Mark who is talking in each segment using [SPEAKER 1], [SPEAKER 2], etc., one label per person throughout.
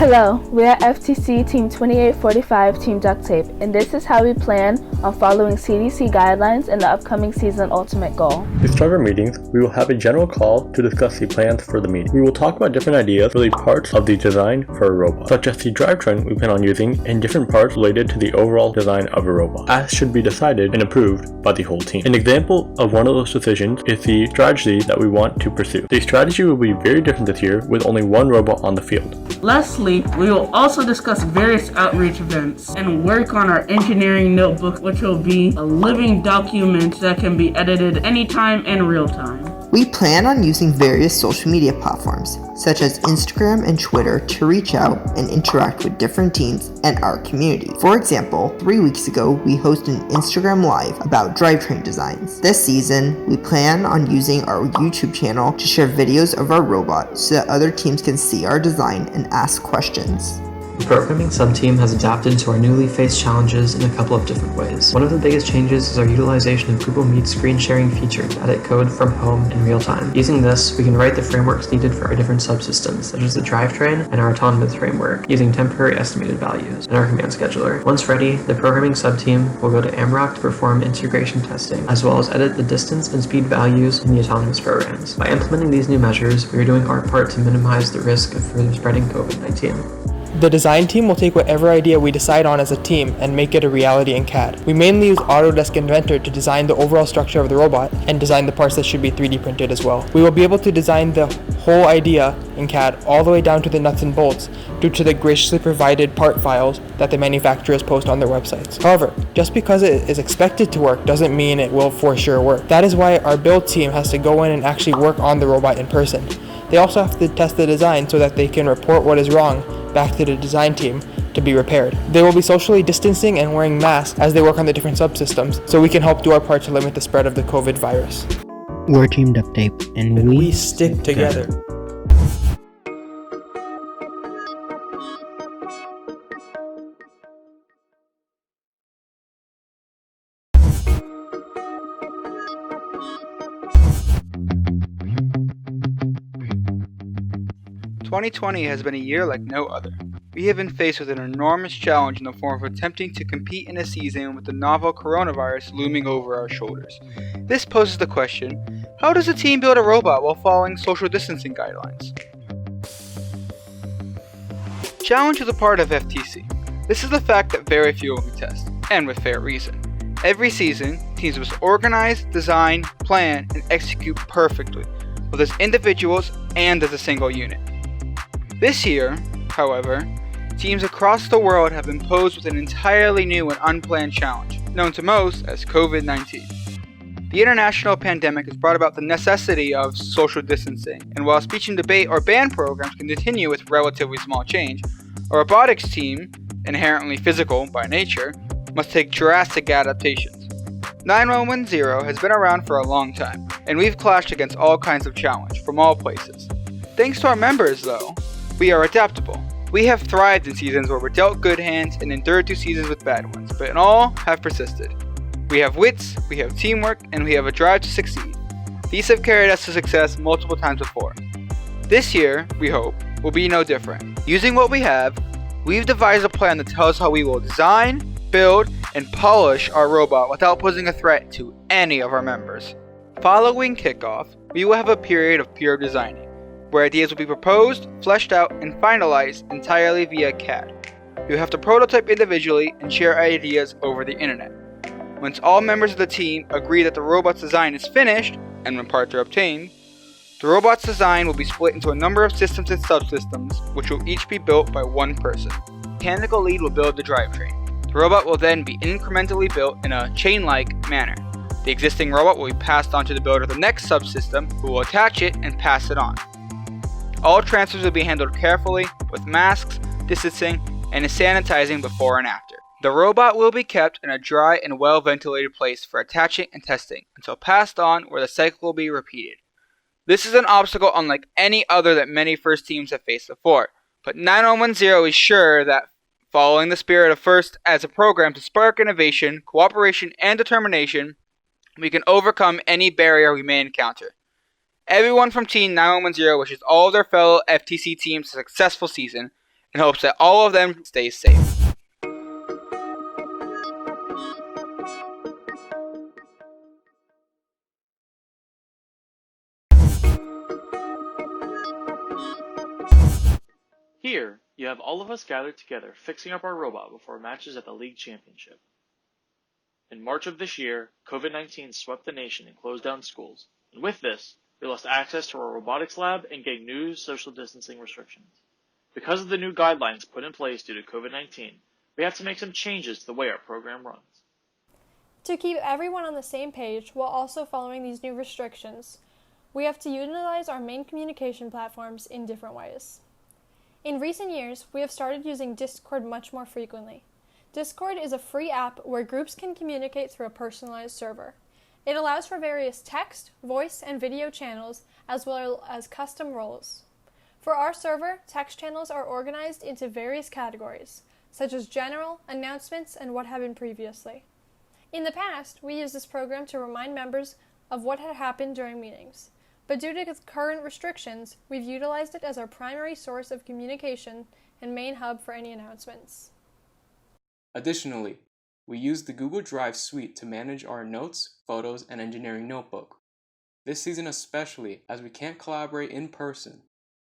[SPEAKER 1] Hello, we are FTC Team 2845 Team Duct Tape, and this is how we plan on following CDC guidelines in the upcoming season ultimate goal.
[SPEAKER 2] To start our meetings, we will have a general call to discuss the plans for the meeting. We will talk about different ideas for the parts of the design for a robot, such as the drivetrain we plan on using and different parts related to the overall design of a robot, as should be decided and approved by the whole team. An example of one of those decisions is the strategy that we want to pursue. The strategy will be very different this year with only one robot on the field.
[SPEAKER 3] Lastly, we will also discuss various outreach events and work on our engineering notebook, which will be a living document that can be edited anytime in real time.
[SPEAKER 4] We plan on using various social media platforms, such as Instagram and Twitter, to reach out and interact with different teams and our community. For example, 3 weeks ago, we hosted an Instagram Live about drivetrain designs. This season, we plan on using our YouTube channel to share videos of our robot so that other teams can see our design and ask questions.
[SPEAKER 5] The programming subteam has adapted to our newly faced challenges in a couple of different ways. One of the biggest changes is our utilization of Google Meet screen sharing feature to edit code from home in real time. Using this, we can write the frameworks needed for our different subsystems, such as the drivetrain and our autonomous framework, using temporary estimated values in our command scheduler. Once ready, the programming subteam will go to AMROC to perform integration testing, as well as edit the distance and speed values in the autonomous programs. By implementing these new measures, we are doing our part to minimize the risk of further spreading COVID-19.
[SPEAKER 6] The design team will take whatever idea we decide on as a team and make it a reality in CAD. We mainly use Autodesk Inventor to design the overall structure of the robot and design the parts that should be 3D printed as well. We will be able to design the whole idea in CAD all the way down to the nuts and bolts due to the graciously provided part files that the manufacturers post on their websites. However, just because it is expected to work doesn't mean it will for sure work. That is why our build team has to go in and actually work on the robot in person. They also have to test the design so that they can report what is wrong back to the design team to be repaired. They will be socially distancing and wearing masks as they work on the different subsystems, so we can help do our part to limit the spread of the COVID virus.
[SPEAKER 7] We're Team Duct Tape, and we
[SPEAKER 6] stick together.
[SPEAKER 8] "2020 has been a year like no other. We have been faced with an enormous challenge in the form of attempting to compete in a season with the novel coronavirus looming over our shoulders. This poses the question, how does a team build a robot while following social distancing guidelines? Challenge is a part of FTC. This is the fact that very few will be tested, and with fair reason. Every season, teams must organize, design, plan, and execute perfectly, both as individuals and as a single unit. This year, however, teams across the world have been posed with an entirely new and unplanned challenge, known to most as COVID-19. The international pandemic has brought about the necessity of social distancing, and while speech and debate or band programs can continue with relatively small change, a robotics team, inherently physical by nature, must take drastic adaptations. 9110 has been around for a long time, and we've clashed against all kinds of challenge from all places. Thanks to our members, though, we are adaptable. We have thrived in seasons where we're dealt good hands and endured 2 seasons with bad ones, but in all have persisted. We have wits, we have teamwork, and we have a drive to succeed. These have carried us to success multiple times before. This year, we hope, will be no different. Using what we have, we've devised a plan that tells how we will design, build, and polish our robot without posing a threat to any of our members. Following kickoff, we will have a period of pure designing, where ideas will be proposed, fleshed out, and finalized entirely via CAD. You have to prototype individually and share ideas over the internet. Once all members of the team agree that the robot's design is finished, and when parts are obtained, the robot's design will be split into a number of systems and subsystems, which will each be built by one person. The mechanical lead will build the drivetrain. The robot will then be incrementally built in a chain-like manner. The existing robot will be passed on to the builder of the next subsystem, who will attach it and pass it on. All transfers will be handled carefully, with masks, distancing, and sanitizing before and after. The robot will be kept in a dry and well-ventilated place for attaching and testing, until passed on where the cycle will be repeated. This is an obstacle unlike any other that many FIRST teams have faced before, but 9110 is sure that, following the spirit of FIRST as a program to spark innovation, cooperation, and determination, we can overcome any barrier we may encounter. Everyone from Team 9110 wishes all of their fellow FTC teams a successful season, in hopes that all of them stay safe.
[SPEAKER 9] Here, you have all of us gathered together fixing up our robot before matches at the league championship. In March of this year, COVID-19 swept the nation and closed down schools, and with this, we lost access to our robotics lab and gained new social distancing restrictions. Because of the new guidelines put in place due to COVID-19, we have to make some changes to the way our program runs.
[SPEAKER 10] To keep everyone on the same page while also following these new restrictions, we have to utilize our main communication platforms in different ways. In recent years, we have started using Discord much more frequently. Discord is a free app where groups can communicate through a personalized server. It allows for various text, voice, and video channels, as well as custom roles. For our server, text channels are organized into various categories, such as general, announcements, and what happened previously. In the past, we used this program to remind members of what had happened during meetings. But due to current restrictions, we've utilized it as our primary source of communication and main hub for any announcements.
[SPEAKER 11] Additionally, we use the Google Drive suite to manage our notes, photos, and engineering notebook. This season especially, as we can't collaborate in person,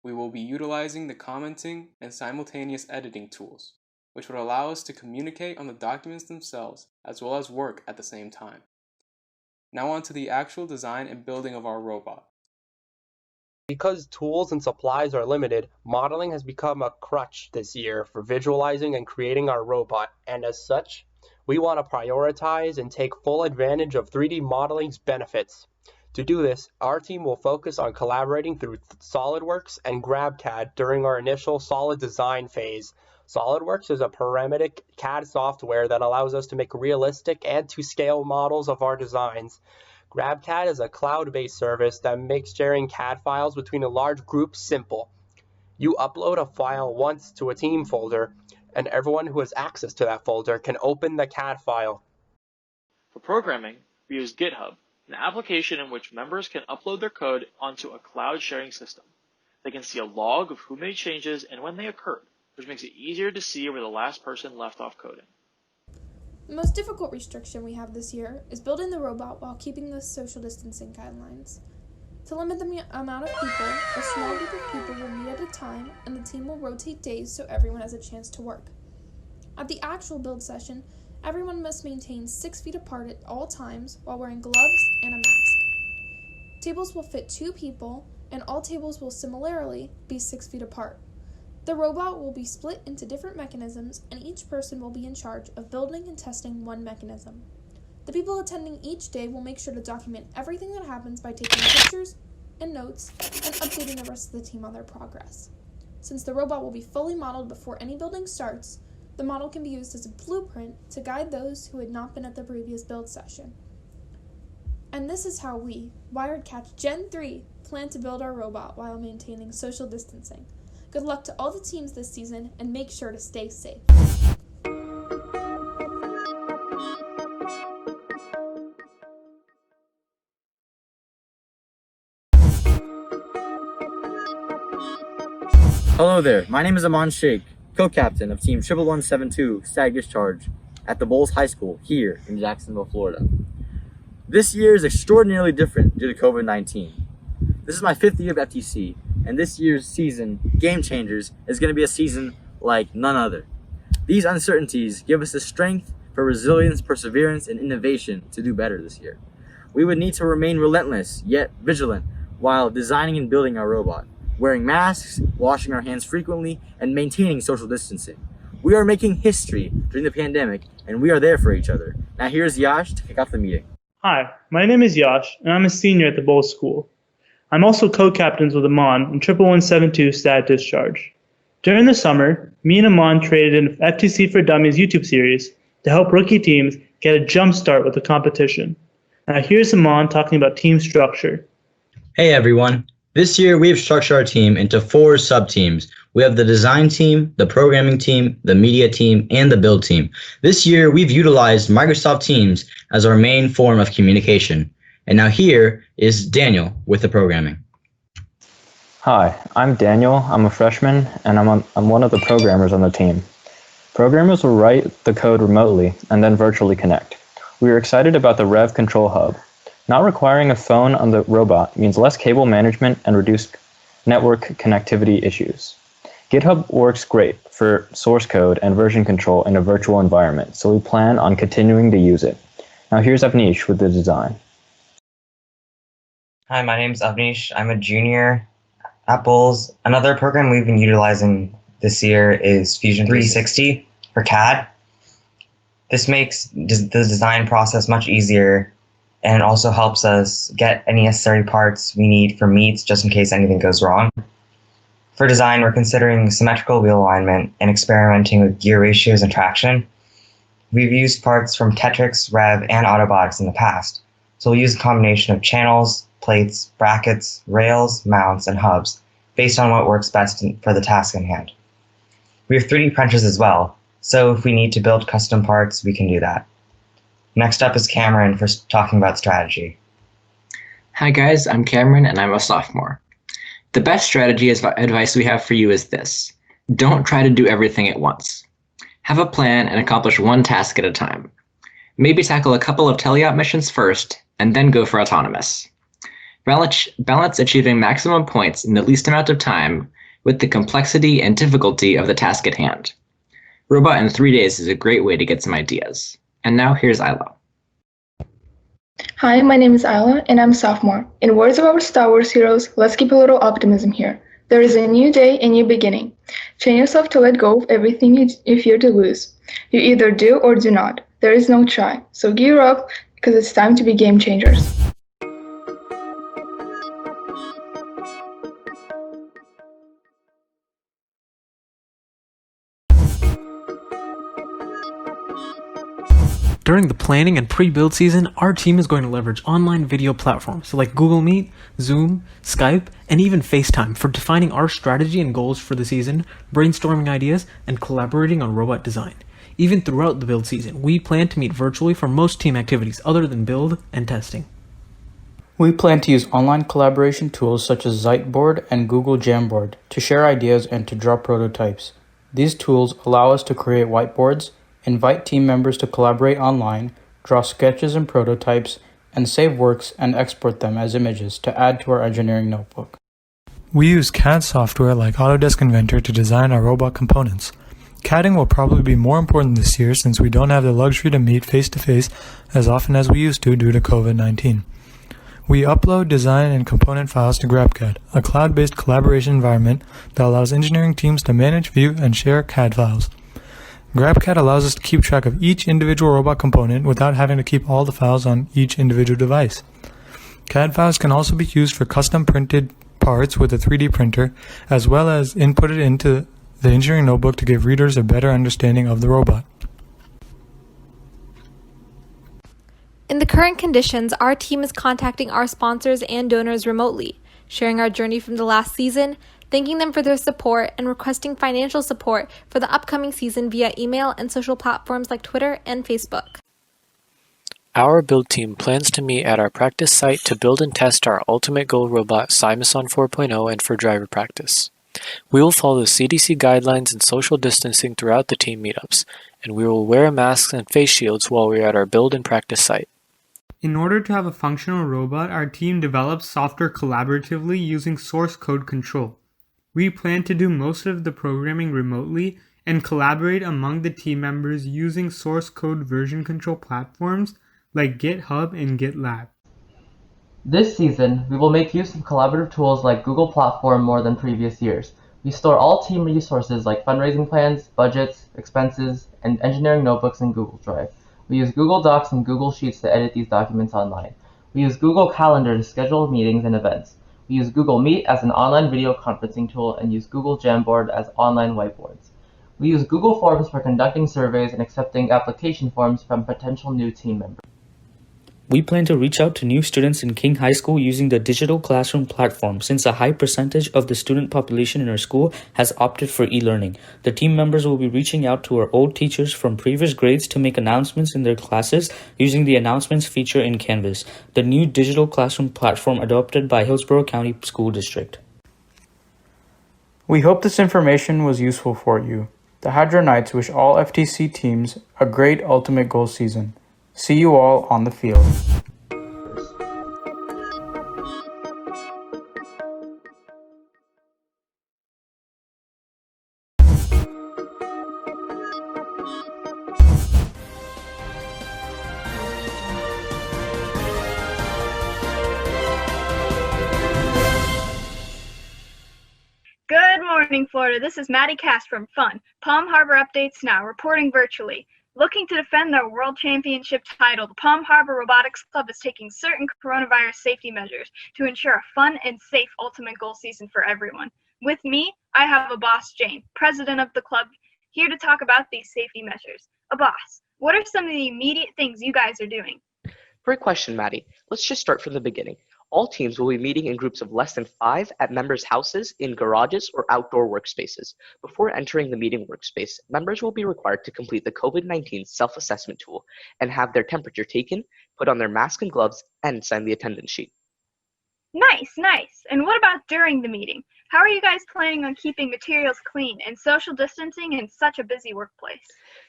[SPEAKER 11] we will be utilizing the commenting and simultaneous editing tools, which would allow us to communicate on the documents themselves as well as work at the same time. Now on to the actual design and building of our robot.
[SPEAKER 12] Because tools and supplies are limited, modeling has become a crutch this year for visualizing and creating our robot, and as such, we want to prioritize and take full advantage of 3D modeling's benefits. To do this, our team will focus on collaborating through SolidWorks and GrabCAD during our initial solid design phase. SolidWorks is a parametric CAD software that allows us to make realistic and to scale models of our designs. GrabCAD is a cloud-based service that makes sharing CAD files between a large group simple. You upload a file once to a team folder, and everyone who has access to that folder can open the CAD file.
[SPEAKER 9] For programming, we use GitHub, an application in which members can upload their code onto a cloud sharing system. They can see a log of who made changes and when they occurred, which makes it easier to see where the last person left off coding.
[SPEAKER 13] The most difficult restriction we have this year is building the robot while keeping the social distancing guidelines. To limit the amount of people, a small group of people will meet at a time and the team will rotate days so everyone has a chance to work. At the actual build session, everyone must maintain 6 feet apart at all times while wearing gloves and a mask. Tables will fit 2 people and all tables will similarly be 6 feet apart. The robot will be split into different mechanisms, and each person will be in charge of building and testing one mechanism. The people attending each day will make sure to document everything that happens by taking pictures and notes and updating the rest of the team on their progress. Since the robot will be fully modeled before any building starts, the model can be used as a blueprint to guide those who had not been at the previous build session. And this is how we, WiredCats Gen 3, plan to build our robot while maintaining social distancing. Good luck to all the teams this season, and make sure to stay safe.
[SPEAKER 14] Hello there, my name is Aman Sheikh, co-captain of Team 1172 Stag Discharge at the Bulls High School here in Jacksonville, Florida. This year is extraordinarily different due to COVID-19. This is my 5th year of FTC, and this year's season, Game Changers, is going to be a season like none other. These uncertainties give us the strength for resilience, perseverance, and innovation to do better this year. We would need to remain relentless, yet vigilant, while designing and building our robot, wearing masks, washing our hands frequently, and maintaining social distancing. We are making history during the pandemic, and we are there for each other. Now here's Yash to kick off the meeting.
[SPEAKER 15] Hi, my name is Yash, and I'm a senior at the Bulls School. I'm also co-captains with Aman in 1172 Stat Discharge. During the summer, me and Aman traded an FTC for Dummies YouTube series to help rookie teams get a jump start with the competition. Now here's Aman talking about team structure.
[SPEAKER 16] Hey everyone. This year we have structured our team into 4 sub-teams. We have the design team, the programming team, the media team, and the build team. This year we've utilized Microsoft Teams as our main form of communication. And now here is Daniel with the programming.
[SPEAKER 17] Hi, I'm Daniel. I'm a freshman, and I'm one of the programmers on the team. Programmers will write the code remotely and then virtually connect. We are excited about the Rev Control Hub. Not requiring a phone on the robot means less cable management and reduced network connectivity issues. GitHub works great for source code and version control in a virtual environment, so we plan on continuing to use it. Now here's Avnish with the design.
[SPEAKER 18] Hi, my name's Avnish. I'm a junior at Bulls. Another program we've been utilizing this year is Fusion 360 for CAD. This makes the design process much easier, and it also helps us get any necessary parts we need for meets just in case anything goes wrong. For design, we're considering symmetrical wheel alignment and experimenting with gear ratios and traction. We've used parts from Tetrix, Rev, and Autobotics in the past, so we'll use a combination of channels, plates, brackets, rails, mounts, and hubs, based on what works best for the task in hand. We have 3D printers as well, so if we need to build custom parts, we can do that. Next up is Cameron for talking about strategy.
[SPEAKER 19] Hi guys, I'm Cameron and I'm a sophomore. The best strategy advice we have for you is this. Don't try to do everything at once. Have a plan and accomplish one task at a time. Maybe tackle a couple of teleop missions first, and then go for autonomous. Balance achieving maximum points in the least amount of time with the complexity and difficulty of the task at hand. Robot in 3 days is a great way to get some ideas. And now here's Isla.
[SPEAKER 20] Hi, my name is Isla, and I'm a sophomore. In words of our Star Wars heroes, let's keep a little optimism here. There is a new day, a new beginning. Train yourself to let go of everything you fear to lose. You either do or do not. There is no try. So gear up, because it's time to be game changers.
[SPEAKER 21] During the planning and pre-build season, our team is going to leverage online video platforms like Google Meet, Zoom, Skype, and even FaceTime for defining our strategy and goals for the season, brainstorming ideas, and collaborating on robot design. Even throughout the build season, we plan to meet virtually for most team activities other than build and testing.
[SPEAKER 22] We plan to use online collaboration tools such as Ziteboard and Google Jamboard to share ideas and to draw prototypes. These tools allow us to create whiteboards, invite team members to collaborate online, draw sketches and prototypes, and save works and export them as images to add to our engineering notebook.
[SPEAKER 23] We use CAD software like Autodesk Inventor to design our robot components. CADing will probably be more important this year since we don't have the luxury to meet face-to-face as often as we used to due to COVID-19. We upload design and component files to GrabCAD, a cloud-based collaboration environment that allows engineering teams to manage, view, and share CAD files. GrabCAD allows us to keep track of each individual robot component without having to keep all the files on each individual device. CAD files can also be used for custom printed parts with a 3D printer, as well as inputted into the engineering notebook to give readers a better understanding of the robot.
[SPEAKER 24] In the current conditions, our team is contacting our sponsors and donors remotely, sharing our journey from the last season, thanking them for their support, and requesting financial support for the upcoming season via email and social platforms like Twitter and Facebook.
[SPEAKER 25] Our build team plans to meet at our practice site to build and test our ultimate goal robot Simuson 4.0 and for driver practice. We will follow the CDC guidelines and social distancing throughout the team meetups, and we will wear masks and face shields while we are at our build and practice site.
[SPEAKER 6] In order to have a functional robot, our team develops software collaboratively using source code control. We plan to do most of the programming remotely and collaborate among the team members using source code version control platforms like GitHub and GitLab.
[SPEAKER 5] This season, we will make use of collaborative tools like Google Platform more than previous years. We store all team resources like fundraising plans, budgets, expenses, and engineering notebooks in Google Drive. We use Google Docs and Google Sheets to edit these documents online. We use Google Calendar to schedule meetings and events. We use Google Meet as an online video conferencing tool and use Google Jamboard as online whiteboards. We use Google Forms for conducting surveys and accepting application forms from potential new team members.
[SPEAKER 26] We plan to reach out to new students in King High School using the digital classroom platform since a high percentage of the student population in our school has opted for e-learning. The team members will be reaching out to our old teachers from previous grades to make announcements in their classes using the announcements feature in Canvas, the new digital classroom platform adopted by Hillsborough County School District.
[SPEAKER 22] We hope this information was useful for you. The Hadronites wish all FTC teams a great ultimate goal season. See you all on the field.
[SPEAKER 1] Good morning, Florida. This is Maddie Cass from Fun. Palm Harbor Updates Now, reporting virtually. Looking to defend their World Championship title, the Palm Harbor Robotics Club is taking certain coronavirus safety measures to ensure a fun and safe ultimate goal season for everyone. With me, I have Abbas Jane, president of the club, here to talk about these safety measures. Abbas, what are some of the immediate things you guys are doing?
[SPEAKER 2] Great question, Maddie. Let's just start from the beginning. All teams will be meeting in groups of less than 5 at members' houses, in garages, or outdoor workspaces. Before entering the meeting workspace, members will be required to complete the COVID-19 self-assessment tool and have their temperature taken, put on their mask and gloves, and sign the attendance sheet.
[SPEAKER 1] Nice. And what about during the meeting? How are you guys planning on keeping materials clean and social distancing in such a busy workplace?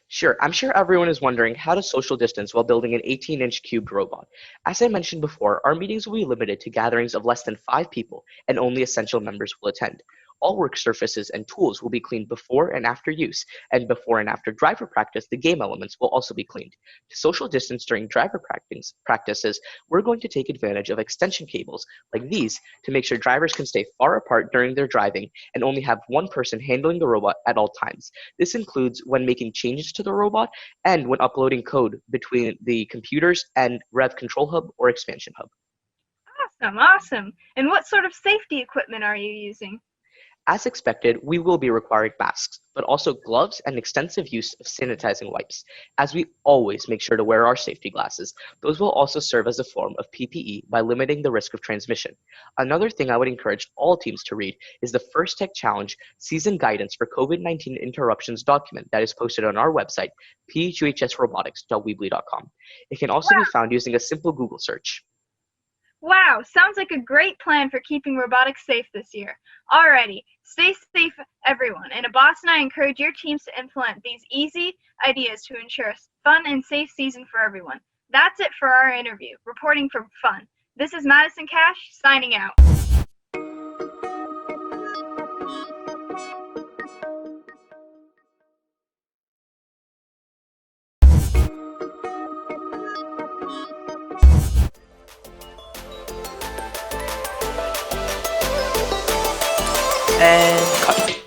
[SPEAKER 2] Sure, I'm sure everyone is wondering how to social distance while building an 18-inch cubed robot. As I mentioned before, our meetings will be limited to gatherings of less than 5 people, and only essential members will attend. All work surfaces and tools will be cleaned before and after use, and before and after driver practice, the game elements will also be cleaned. To social distance during driver practices, we're going to take advantage of extension cables like these to make sure drivers can stay far apart during their driving and only have one person handling the robot at all times. This includes when making changes to the robot and when uploading code between the computers and Rev Control Hub or Expansion Hub.
[SPEAKER 1] Awesome. And what sort of safety equipment are you using?
[SPEAKER 2] As expected, we will be requiring masks, but also gloves and extensive use of sanitizing wipes. As we always make sure to wear our safety glasses, those will also serve as a form of PPE by limiting the risk of transmission. Another thing I would encourage all teams to read is the First Tech Challenge Season Guidance for COVID-19 Interruptions document that is posted on our website, phusrobotics.weebly.com. It can also be found using a simple Google search.
[SPEAKER 1] Wow, sounds like a great plan for keeping robotics safe this year. Alrighty, stay safe everyone, and Abbas and I encourage your teams to implement these easy ideas to ensure a fun and safe season for everyone. That's it for our interview. Reporting from Fun. This is Madison Cash, signing out.
[SPEAKER 6] And cut.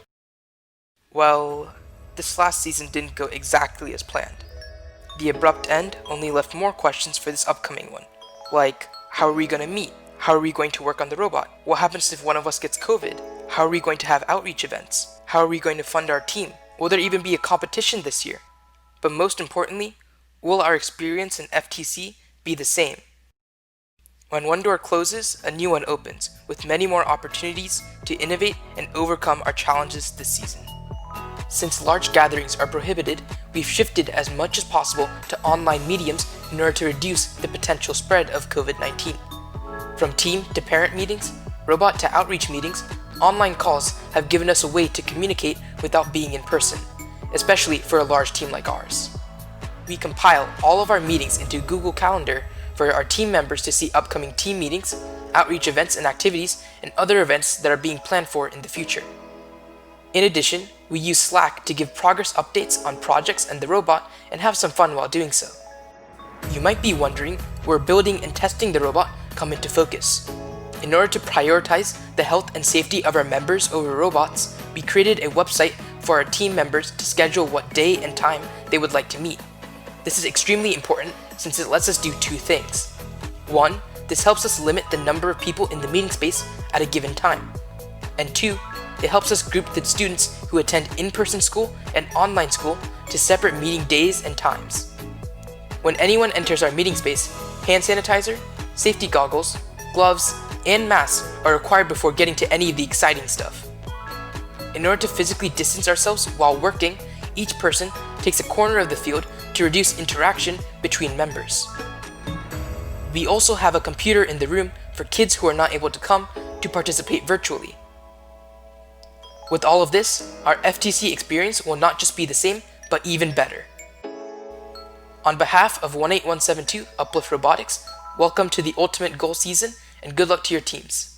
[SPEAKER 6] Well, this last season didn't go exactly as planned. The abrupt end only left more questions for this upcoming one. Like, how are we going to meet? How are we going to work on the robot? What happens if one of us gets COVID? How are we going to have outreach events? How are we going to fund our team? Will there even be a competition this year? But most importantly, will our experience in FTC be the same? When one door closes, a new one opens, with many more opportunities to innovate and overcome our challenges this season. Since large gatherings are prohibited, we've shifted as much as possible to online mediums in order to reduce the potential spread of COVID-19. From team to parent meetings, robot to outreach meetings, online calls have given us a way to communicate without being in person, especially for a large team like ours. We compile all of our meetings into Google Calendar for our team members to see upcoming team meetings, outreach events and activities, and other events that are being planned for in the future. In addition, we use Slack to give progress updates on projects and the robot and have some fun while doing so. You might be wondering where building and testing the robot come into focus. In order to prioritize the health and safety of our members over robots, we created a website for our team members to schedule what day and time they would like to meet. This is extremely important since it lets us do two things. One, this helps us limit the number of people in the meeting space at a given time. And two, it helps us group the students who attend in-person school and online school to separate meeting days and times. When anyone enters our meeting space, hand sanitizer, safety goggles, gloves, and masks are required before getting to any of the exciting stuff. In order to physically distance ourselves while working, each person takes a corner of the field to reduce interaction between members. We also have a computer in the room for kids who are not able to come to participate virtually. With all of this, our FTC experience will not just be the same, but even better. On behalf of 18172 Uplift Robotics, welcome to the ultimate goal season and good luck to your teams.